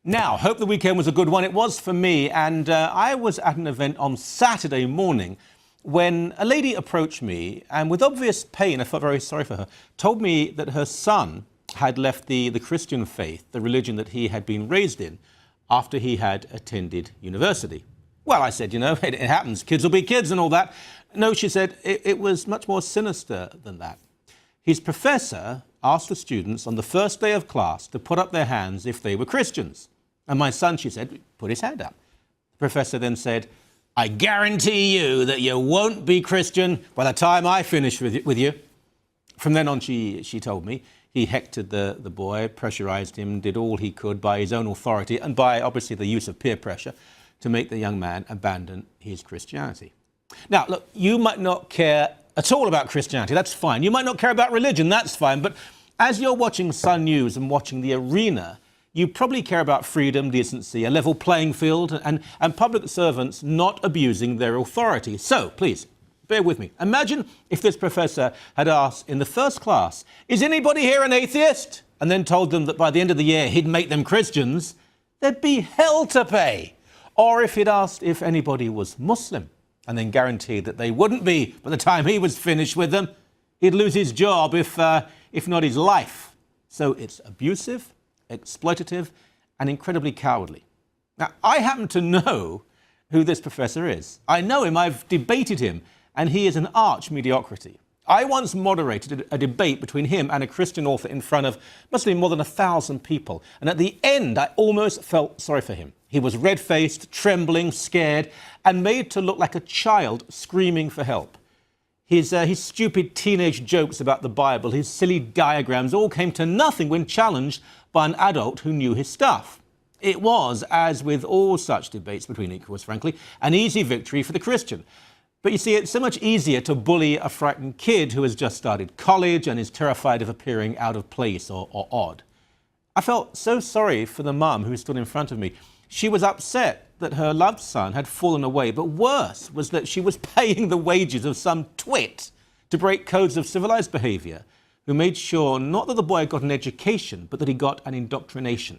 Now, hope the weekend was a good one. It was for me, and I was at an event on Saturday morning when a lady approached me and with obvious pain, I felt very sorry for her, told me that her son had left the Christian faith, the religion that he had been raised in, after he had attended university. Well, I said, you know, it happens. Kids will be kids and all that. No, she said, it was much more sinister than that. His professor asked the students on the first day of class to put up their hands if they were Christians. And my son, she said, put his hand up. The professor then said, I guarantee you that you won't be Christian by the time I finish with you. From then on, she told me, he hectored the boy, pressurized him, did all he could by his own authority and by, obviously, the use of peer pressure to make the young man abandon his Christianity. Now, look, you might not care at all about Christianity. That's fine. You might not care about religion. That's fine. But as you're watching Sun News and watching The Arena, you probably care about freedom, decency, a level playing field, and public servants not abusing their authority. So, please, bear with me. Imagine if this professor had asked in the first class, is anybody here an atheist? And then told them that by the end of the year he'd make them Christians. There'd be hell to pay. Or if he'd asked if anybody was Muslim and then guaranteed that they wouldn't be by the time he was finished with them, he'd lose his job, if not his life. So it's abusive, exploitative, and incredibly cowardly. Now, I happen to know who this professor is. I know him, I've debated him, and he is an arch mediocrity. I once moderated a debate between him and a Christian author in front of must have been more than 1,000 people. And at the end, I almost felt sorry for him. He was red-faced, trembling, scared, and made to look like a child screaming for help. His stupid teenage jokes about the Bible, his silly diagrams, all came to nothing when challenged by an adult who knew his stuff. It was, as with all such debates between equals, frankly, an easy victory for the Christian. But you see, it's so much easier to bully a frightened kid who has just started college and is terrified of appearing out of place or odd. I felt so sorry for the mum who stood in front of me. She was upset that her loved son had fallen away, but worse was that she was paying the wages of some twit to break codes of civilized behavior, who made sure not that the boy got an education, but that he got an indoctrination.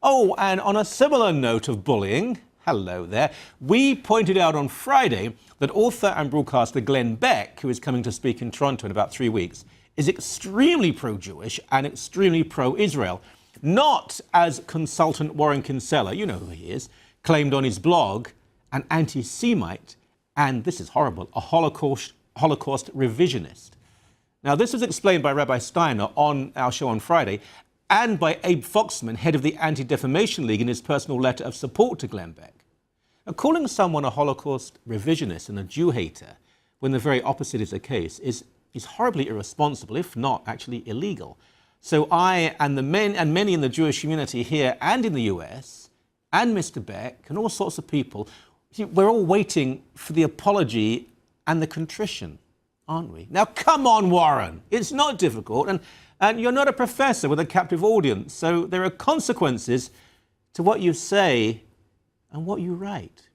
Oh, and on a similar note of bullying, hello there, we pointed out on Friday that author and broadcaster Glenn Beck, who is coming to speak in Toronto in about 3 weeks, is extremely pro-Jewish and extremely pro-Israel. Not, as consultant Warren Kinsella, you know who he is, claimed on his blog, an anti-Semite, and this is horrible, a Holocaust revisionist. Now, this was explained by Rabbi Steiner on our show on Friday, and by Abe Foxman, head of the Anti-Defamation League, in his personal letter of support to Glenn Beck. Now, calling someone a Holocaust revisionist and a Jew hater, when the very opposite is the case, is horribly irresponsible, if not actually illegal. So I and many in the Jewish community here and in the US, and Mr. Beck, and all sorts of people, we're all waiting for the apology and the contrition, aren't we? Now, come on, Warren. It's not difficult, and you're not a professor with a captive audience, so there are consequences to what you say and what you write.